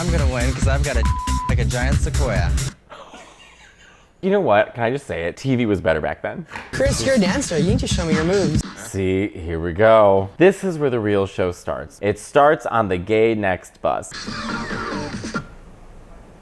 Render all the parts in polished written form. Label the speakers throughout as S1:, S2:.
S1: I'm gonna win because I've got a like a giant sequoia.
S2: You know what? Can I just say it? TV was better back then.
S3: Chris, you're a dancer. You need to show me your moves.
S2: See, here we go. This is where the real show starts. It starts on the Gay Next bus.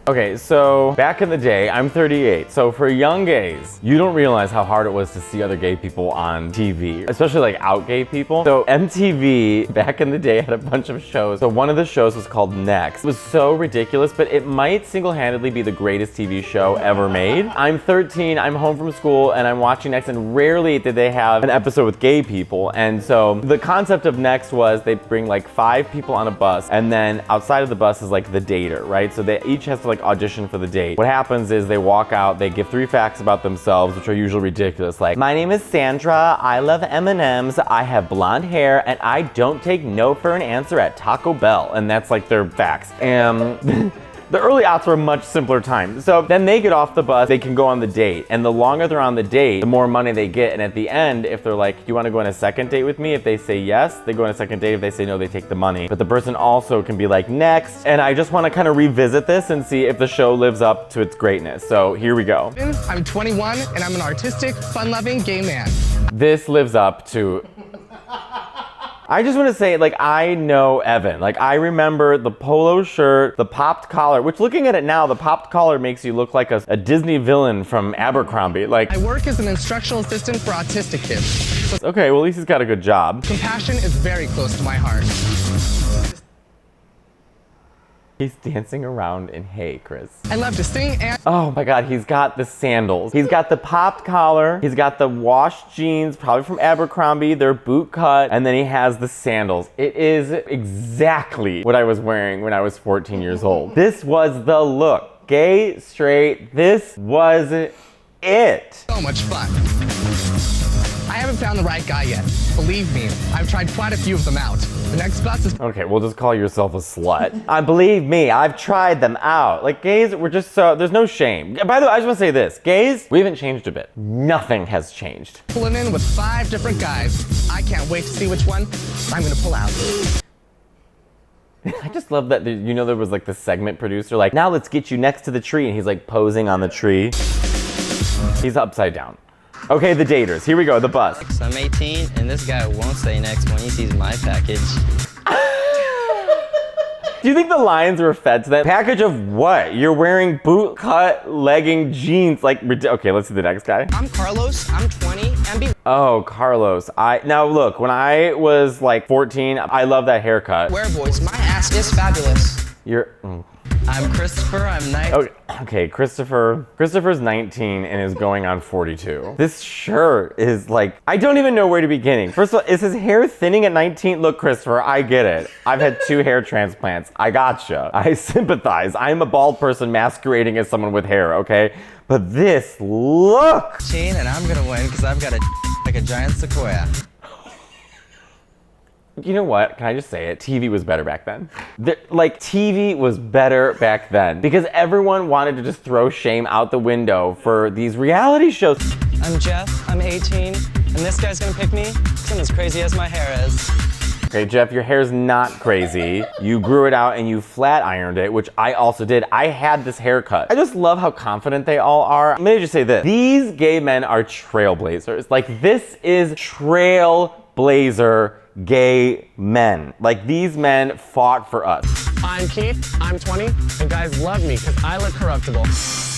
S2: Okay, so back in the day, I'm 38. So for young gays, you don't realize how hard it was to see other gay people on TV, especially like out gay people. So MTV back in the day had a bunch of shows. So one of the shows was called Next. It was so ridiculous, but it might single-handedly be the greatest TV show ever made. I'm 13, I'm home from school, and I'm watching Next, and rarely did they have an episode with gay people. And so the concept of Next was they bring like 5 people on a bus, and then outside of the bus is like the dater, right? So they each has to like audition for the date. What happens is they walk out, they give 3 facts about themselves, which are usually ridiculous, like, my name is Sandra, I love M&Ms, I have blonde hair, and I don't take no for an answer at Taco Bell. And that's like their facts. And the early aughts were a much simpler time. So then they get off the bus, they can go on the date. And the longer they're on the date, the more money they get. And at the end, if they're like, do you want to go on a second date with me? If they say yes, they go on a second date. If they say no, they take the money. But the person also can be like, next. And I just want to kind of revisit this and see if the show lives up to its greatness. So here we go.
S3: I'm 21 and I'm an artistic, fun-loving gay man.
S2: This lives up to... I just want to say, like, I know Evan. Like, I remember the polo shirt, the popped collar, which looking at it now, the popped collar makes you look like a Disney villain from Abercrombie. Like,
S3: I work as an instructional assistant for autistic kids. So
S2: okay, well, at least he's got a good job.
S3: compassion is very close to my heart.
S2: He's dancing around in hay, Chris.
S3: I love to sing and...
S2: Oh my God, he's got the sandals. He's got the popped collar. He's got the washed jeans, probably from Abercrombie. They're boot cut. And then he has the sandals. It is exactly what I was wearing when I was 14 years old. This was the look. Gay, straight, this was it.
S3: so much fun. I haven't found the right guy yet. Believe me, I've tried quite a few of them out. The next bus is...
S2: Okay, well, just call yourself a slut. Believe me, I've tried them out. Like, gays, we're just so, there's no shame. By the way, I just want to say this. Gays, we haven't changed a bit. Nothing has changed.
S3: pulling in with 5 different guys. I can't wait to see which one I'm gonna pull out.
S2: I just love that, you know, there was like the segment producer, like, now let's get you next to the tree. And he's like posing on the tree. He's upside down. Okay, the daters. Here we go, the bus.
S1: I'm 18, and this guy won't say next when he sees my package.
S2: Do you think the lines were fed to that? Package of what? You're wearing boot cut legging jeans. Like, okay, let's see the next guy.
S3: I'm Carlos, I'm 20, and
S2: Oh, Carlos. Now look, when I was like 14, I love that haircut.
S3: beware boys, my ass is fabulous.
S1: I'm Christopher, I'm 19.
S2: Okay, Christopher's 19 and is going on 42. This shirt is like, I don't even know where to begin. First of all, is his hair thinning at 19? Look, Christopher, I get it. I've had 2 hair transplants. I gotcha. I sympathize. I'm a bald person masquerading as someone with hair, okay? But this look!
S1: And I'm gonna win because I've got a like a giant sequoia.
S2: You know what? Can I just say it? TV was better back then. TV was better back then because everyone wanted to just throw shame out the window for these reality shows.
S1: I'm Jeff, I'm 18, and this guy's gonna pick me because I'm as crazy as my hair is.
S2: Okay, Jeff, your hair's not crazy. You grew it out and you flat ironed it, which I also did. I had this haircut. I just love how confident they all are. Let me just say this. These gay men are trailblazers. Like, this is trailblazer gay men. Like, these men fought for us.
S3: I'm Keith, I'm 20, and guys love me because I look corruptible.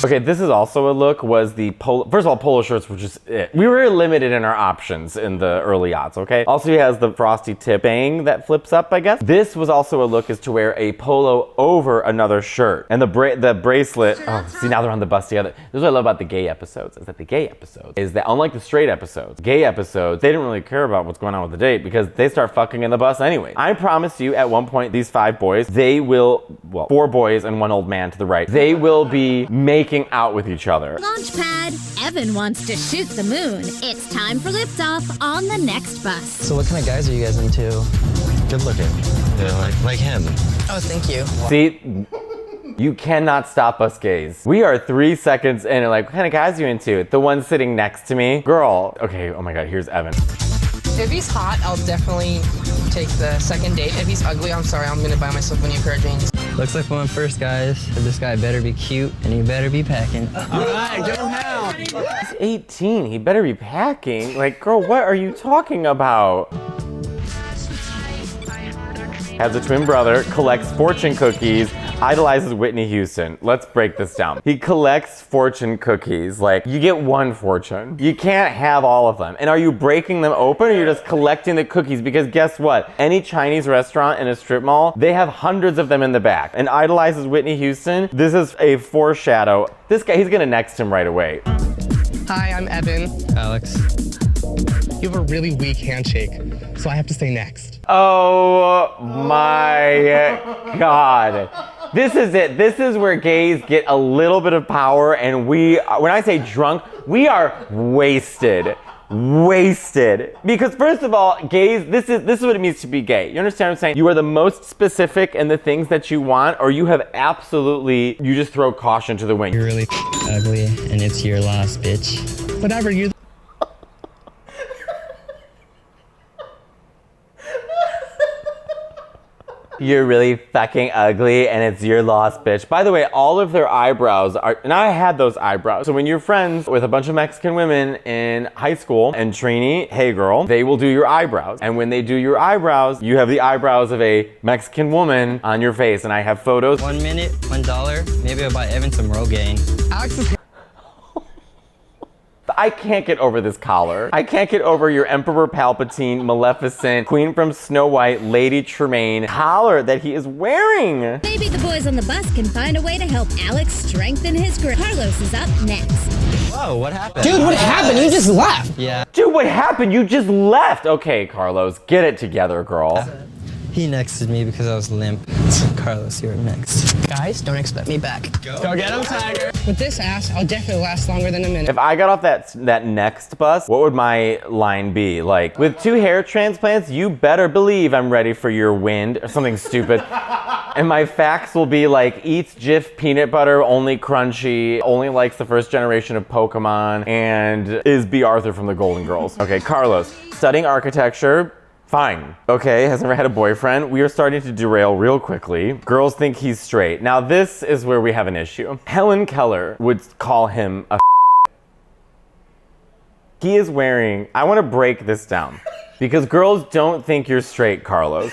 S2: Okay, this is also a look, was the polo. First of all, polo shirts were just it. We were limited in our options in the early aughts, okay? Also, he has the frosty tip bang that flips up, I guess. This was also a look is to wear a polo over another shirt. And the bracelet, oh, see, now they're on the bus together. This is what I love about the gay episodes, is that the gay episodes, is that unlike the straight episodes, gay episodes, they didn't really care about what's going on with the date because they start fucking in the bus anyway. I promise you, at one point, these 5 boys, they will, well, 4 boys and 1 old man to the right, they will be making out with each other.
S4: Launch pad. Evan wants to shoot the moon. It's time for liftoff on the next bus.
S1: So what kind of guys are you guys into? Good looking. They're like him.
S3: Oh, thank you.
S2: See, you cannot stop us gays. We are 3 seconds in and like, what kind of guys are you into? The one sitting next to me? Girl. Okay, oh my God, here's Evan.
S3: If he's hot, I'll definitely take the second date. If he's ugly, I'm sorry, I'm gonna buy myself a new pair of jeans.
S1: Looks like we went first, guys. This guy better be cute and he better be packing.
S3: All right, get him out.
S2: He's 18, he better be packing. Like, girl, what are you talking about? Has a twin brother, collects fortune cookies, idolizes Whitney Houston. Let's break this down. He collects fortune cookies. Like, you get one fortune. You can't have all of them. And are you breaking them open or you're just collecting the cookies? Because guess what? Any Chinese restaurant in a strip mall, they have hundreds of them in the back. And idolizes Whitney Houston. This is a foreshadow. This guy, he's gonna next him right away.
S3: Hi, I'm Evan.
S1: Alex.
S3: You have a really weak handshake, so I have to say next.
S2: Oh my God. This is it. This is where gays get a little bit of power, and when I say drunk, we are wasted. Wasted. Because first of all, gays, this is what it means to be gay. You understand what I'm saying? You are the most specific in the things that you want, or you have absolutely, you just throw caution to the wind.
S1: You're really ugly and it's your loss, bitch.
S3: Whatever, you.
S2: You're really fucking ugly and it's your loss, bitch. By the way, all of their eyebrows are, and I had those eyebrows. So when you're friends with a bunch of Mexican women in high school and Trini, hey girl, they will do your eyebrows. And when they do your eyebrows, you have the eyebrows of a Mexican woman on your face. And I have photos.
S1: 1 minute, $1. Maybe I'll buy Evan some Rogaine.
S3: Alex is.
S2: I can't get over this collar. I can't get over your Emperor Palpatine, Maleficent, Queen from Snow White, Lady Tremaine collar that he is wearing.
S4: Maybe the boys on the bus can find a way to help Alex strengthen his grip. Carlos is up next.
S1: Whoa, what happened?
S3: Dude, what happened? You just left.
S1: Yeah.
S2: Dude, what happened? You just left. Okay, Carlos, get it together, girl.
S1: He nexted me because I was limp. Carlos, you're next.
S3: Guys, don't expect me back. Go get him, Tiger. With this ass, I'll definitely last longer than a minute.
S2: If I got off that next bus, what would my line be? Like, with 2 hair transplants, you better believe I'm ready for your wind, or something stupid. And my facts will be like, eats Jif peanut butter, only crunchy, only likes the first generation of Pokemon, and is B. Arthur from the Golden Girls. Okay, Carlos, studying architecture. Fine. Okay, has never had a boyfriend. We are starting to derail real quickly. Girls think he's straight. Now this is where we have an issue. Helen Keller would call him a He is wearing, I want to break this down because girls don't think you're straight, Carlos.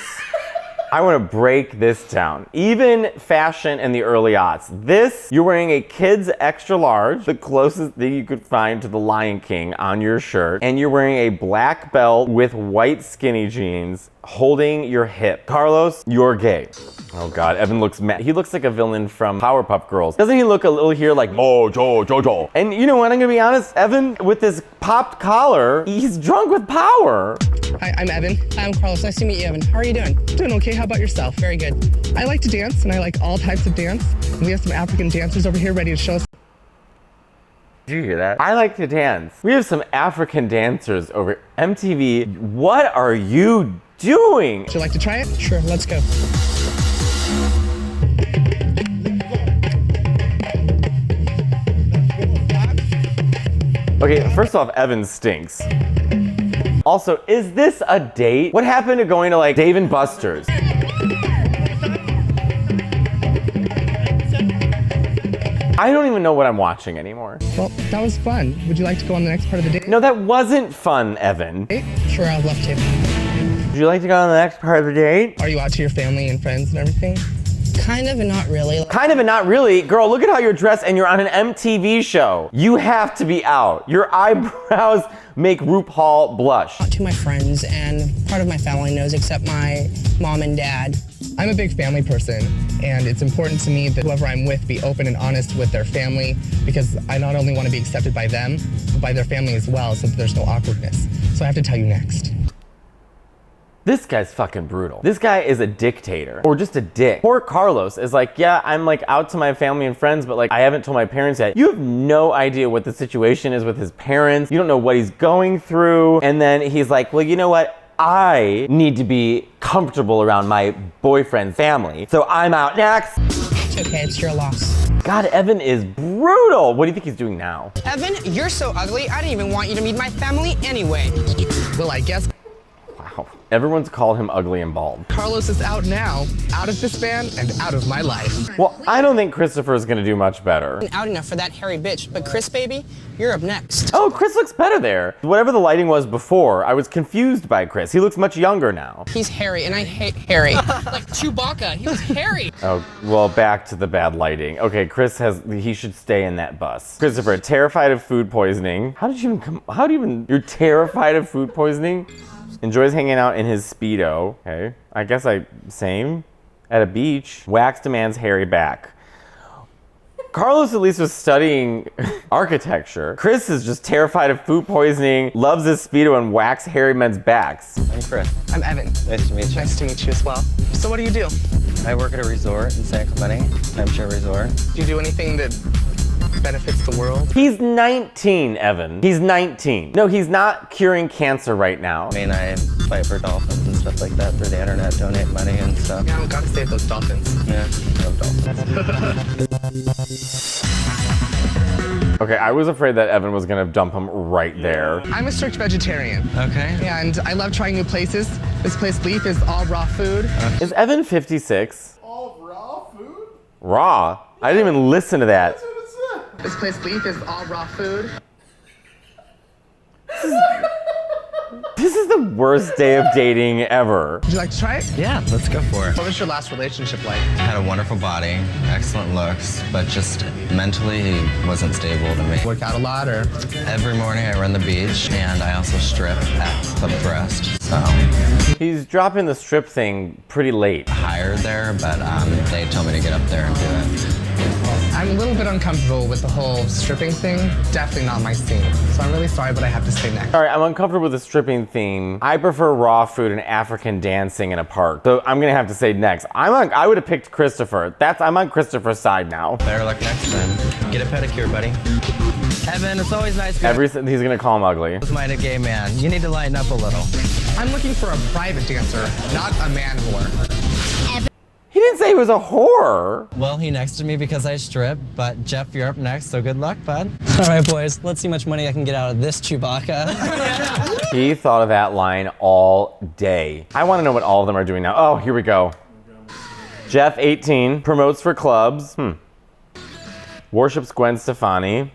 S2: I want to break this down. Even fashion in the early aughts. This, you're wearing a kid's extra large, the closest thing you could find to the Lion King on your shirt, and you're wearing a black belt with white skinny jeans holding your hip. Carlos, you're gay. Oh God, Evan looks mad. He looks like a villain from Powerpuff Girls. Doesn't he look a little here like Jojo? And you know what, I'm gonna be honest, Evan, with this popped collar, he's drunk with power.
S3: Hi, I'm Evan. I'm Carlos. Nice to meet you, Evan. How are you doing? Doing okay. How about yourself? Very good. I like to dance, and I like all types of dance. And we have some African dancers over here ready to show us.
S2: Did you hear that? I like to dance. We have some African dancers over MTV. What are you doing?
S3: Would you like to try it? Sure, let's go.
S2: Okay, first off, Evan stinks. Also, is this a date? What happened to going to like Dave & Buster's? I don't even know what I'm watching anymore.
S3: Well, that was fun. Would you like to go on the next part of the date?
S2: No, that wasn't fun, Evan.
S3: Sure, I'd love to.
S2: Would you like to go on the next part of the date?
S3: Are you out to your family and friends and everything? Kind of and not really.
S2: Kind of and not really. Girl, look at how you're dressed and you're on an MTV show. You have to be out. Your eyebrows make RuPaul blush.
S3: Not to my friends, and part of my family knows except my mom and dad. I'm a big family person, and it's important to me that whoever I'm with be open and honest with their family, because I not only want to be accepted by them, but by their family as well, so that there's no awkwardness. So I have to tell you next.
S2: This guy's fucking brutal. This guy is a dictator, or just a dick. Poor Carlos is like, yeah, I'm like out to my family and friends, but like I haven't told my parents yet. You have no idea what the situation is with his parents. You don't know what he's going through. And then he's like, well, you know what? I need to be comfortable around my boyfriend's family, so I'm out next.
S3: It's okay, it's your loss.
S2: God, Evan is brutal. What do you think he's doing now?
S3: Evan, you're so ugly, I didn't even want you to meet my family anyway. Well, I guess.
S2: Everyone's called him ugly and bald.
S3: Carlos is out now, out of this band and out of my life.
S2: Well, I don't think Christopher is gonna do much better.
S5: Out enough for that hairy bitch, but Chris, baby, you're up next.
S2: Oh, Chris looks better there. Whatever the lighting was before, I was confused by Chris. He looks much younger now.
S5: He's hairy, and I hate hairy. Like Chewbacca, he was hairy.
S2: Oh, well, back to the bad lighting. Okay, he should stay in that bus. Christopher, terrified of food poisoning. You're terrified of food poisoning? Enjoys hanging out in his Speedo. Okay, I guess same. At a beach. Waxed a man's hairy back. Carlos at least was studying architecture. Chris is just terrified of food poisoning, loves his Speedo, and whacks hairy men's backs.
S1: I'm Chris.
S3: I'm Evan.
S1: Nice to meet you.
S3: Nice to meet you as well. So what do you do?
S1: I work at a resort in San Clemente, timeshare resort.
S3: Do you do anything that benefits the world?
S2: He's 19, Evan. He's 19. No, he's not curing cancer right now.
S1: I mean, I fight for dolphins and stuff like that through the internet, donate money and stuff.
S3: Yeah, gotta save those dolphins.
S1: Yeah, I love dolphins.
S2: Okay, I was afraid that Evan was gonna dump him right there.
S3: I'm a strict vegetarian.
S1: Okay.
S3: And I love trying new places. This place, Leaf, is all raw food.
S2: Is Evan 56?
S6: All raw food?
S2: Raw? I didn't even listen to that.
S6: That's what it said.
S3: This place, Leaf, is all raw food.
S2: This is the worst day of dating ever.
S3: Would you like to try it?
S1: Yeah, let's go for it.
S3: What was your last relationship like?
S1: Had a wonderful body, excellent looks, but just mentally he wasn't stable to me.
S3: Work out a lot, or?
S1: Every morning I run the beach and I also strip at Club Crest. So
S2: He's dropping the strip thing pretty late.
S1: hired there, but they told me to get up there and do it.
S3: I'm a little bit uncomfortable with the whole stripping thing. Definitely not my scene. So I'm really sorry, but I have to stay next.
S2: All right, I'm uncomfortable with the stripping theme. I prefer raw food and African dancing in a park. So I'm gonna have to say next. I would have picked Christopher. I'm on Christopher's side now.
S1: Better luck next time. Get a pedicure, buddy. Evan, it's always nice to
S2: He's gonna call him ugly.
S1: minded gay man. You need to lighten up a little.
S3: I'm looking for a private dancer, not a man whore.
S2: He didn't say he was a whore.
S1: Well, he nexted me because I strip, but Jeff, you're up next, so good luck, bud.
S5: All right, boys, let's see how much money I can get out of this Chewbacca.
S2: He thought of that line all day. I wanna know what all of them are doing now. Oh, here we go. Jeff, 18, promotes for clubs. Worships Gwen Stefani.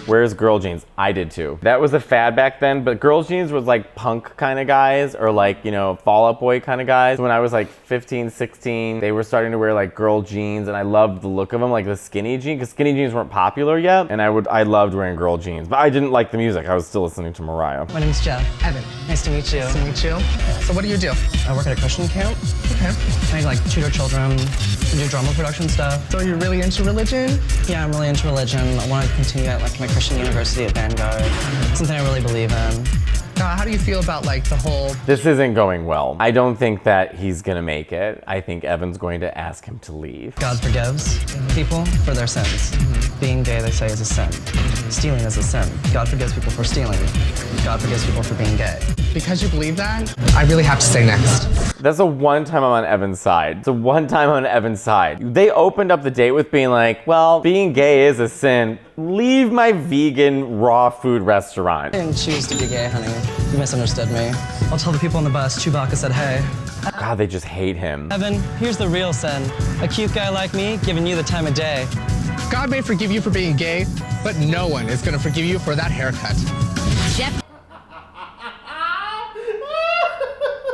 S2: Wears girl jeans. I did too. That was a fad back then, but girl jeans was like punk kind of guys or like, Fall Out Boy kind of guys. When I was like 15, 16, they were starting to wear like girl jeans and I loved the look of them, like the skinny jeans, because skinny jeans weren't popular yet. And I loved wearing girl jeans, but I didn't like the music. I was still listening to Mariah.
S5: My name's Jeff.
S3: Evan.
S5: Nice to meet you.
S3: Nice to meet you. So what do you do?
S5: I work at a Christian camp.
S3: Okay.
S5: I like tutor children, do drama production stuff.
S3: So you're really into religion?
S5: Yeah, I'm really into religion. I want to continue at like my Christian university at Vanguard. Something I really believe in.
S3: How do you feel about like the whole...
S2: This isn't going well. I don't think that he's gonna make it. I think Evan's going to ask him to leave.
S5: God forgives people for their sins. Being gay, they say, is a sin. Stealing is a sin. God forgives people for stealing. God forgives people for being gay.
S3: Because you believe that, I really have to stay next.
S2: That's the one time I'm on Evan's side. It's the one time I'm on Evan's side. They opened up the date with being like, well, being gay is a sin. Leave my vegan raw food restaurant.
S5: I didn't choose to be gay, honey. You misunderstood me. I'll tell the people on the bus Chewbacca said hey.
S2: God, they just hate him.
S5: Evan, here's the real sin. A cute guy like me giving you the time of day.
S3: God may forgive you for being gay, but no one is gonna forgive you for that haircut.
S4: Jeff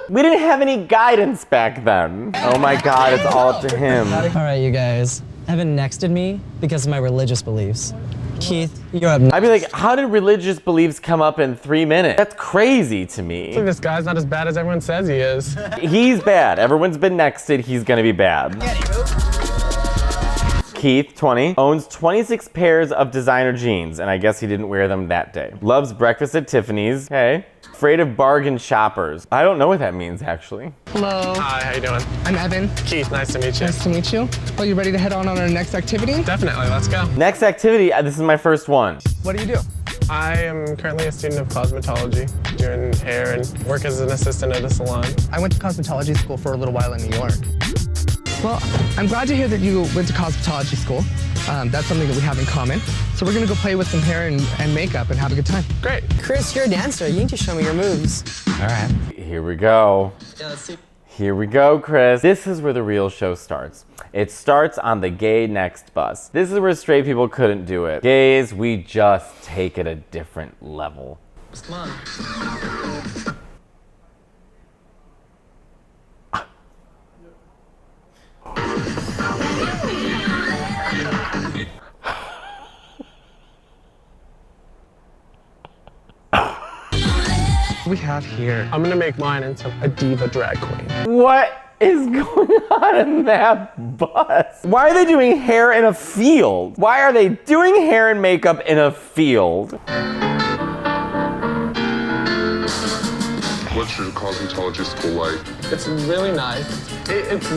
S2: We didn't have any guidance back then. Oh my God, it's all up to him.
S5: All right, you guys. Evan nexted me because of my religious beliefs. Keith, you're up next.
S2: I'd be like, how did religious beliefs come up in 3 minutes? That's crazy to me.
S7: This guy's not as bad as everyone says he is.
S2: He's bad. Everyone's been nexted. He's gonna be bad. Keith, 20, owns 26 pairs of designer jeans, and I guess he didn't wear them that day. Loves breakfast at Tiffany's. Okay. Afraid of bargain shoppers. I don't know what that means, actually.
S3: Hello.
S7: Hi, how you doing?
S3: I'm Evan.
S7: Keith, nice to meet you.
S3: Nice to meet you. Well, you ready to head on our next activity?
S7: Definitely, let's go.
S2: Next activity, this is my first one.
S3: What do you do?
S7: I am currently a student of cosmetology, doing hair and work as an assistant at a salon.
S3: I went to cosmetology school for a little while in New York. Well, I'm glad to hear that you went to cosmetology school. That's something that we have in common. So we're gonna go play with some hair and makeup and have a good time.
S7: Great.
S5: Chris, you're a dancer. You need to show me your moves. All right.
S2: Here we go.
S5: Yeah, let's see.
S2: Here we go, Chris. This is where the real show starts. It starts on the Gay Next bus. This is where straight people couldn't do it. Gays, we just take it a different level.
S5: Come on.
S3: We have here.
S7: I'm gonna make mine into a diva drag queen.
S2: What is going on in that bus? Why are they doing hair in a field? Why are they doing hair and makeup in a field?
S6: What's your cosmetologist school like?
S7: It's really nice. It's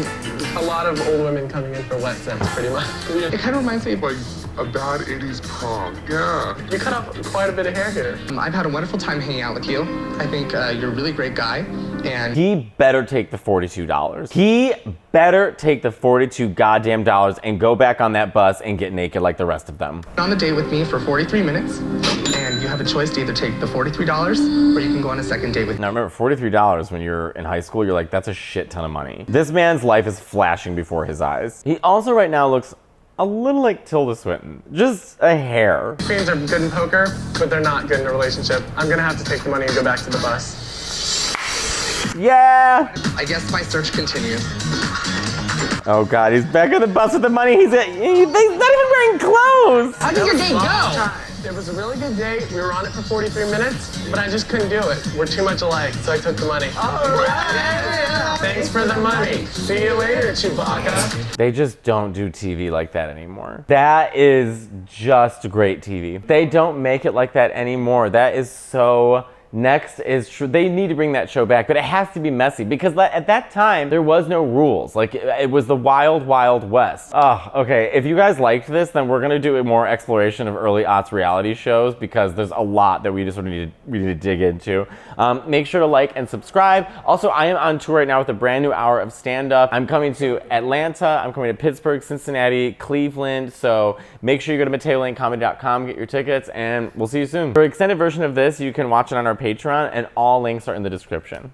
S7: a lot of old women coming in for wet sims, pretty much.
S3: It kind of reminds me of
S6: Like a bad 80s prom. Yeah.
S7: You cut off quite a bit of hair here.
S3: I've had a wonderful time hanging out with you. I think you're a really great guy, and
S2: He better take the $42. He better take the 42 goddamn dollars and go back on that bus and get naked like the rest of them.
S3: on the date with me for 43 minutes, and you have a choice to either take the $43 or you can go on a second date with me.
S2: Now remember, $43 when you're in high school, you're like, that's a shit ton of money. This man's life is flashing before his eyes. He also right now looks a little like Tilda Swinton. Just a hair.
S7: Queens are good in poker, but they're not good in a relationship. I'm gonna have to take the money and go back to the bus.
S2: Yeah!
S3: I guess my search continues.
S2: Oh God, he's back on the bus with the money. He's not even wearing clothes.
S3: How did your date go?
S7: It was a really good date. We were on it for 43 minutes, but I just couldn't do it. We're too much alike, so I took the money. All right. Thanks for the money. See you later, Chewbacca.
S2: They just don't do TV like that anymore. That is just great TV. They don't make it like that anymore. That is so... Next is true. They need to bring that show back, but it has to be messy because at that time there was no rules. Like it was the wild, wild west. Oh, okay. If you guys liked this, then we're gonna do a more exploration of early aughts reality shows because there's a lot that we just sort of need to dig into. Make sure to like and subscribe. Also, I am on tour right now with a brand new hour of stand-up. I'm coming to Atlanta. I'm coming to Pittsburgh, Cincinnati, Cleveland. So make sure you go to MatteoLaneComedy.com, get your tickets, and we'll see you soon. For an extended version of this, you can watch it on our Patreon, and all links are in the description.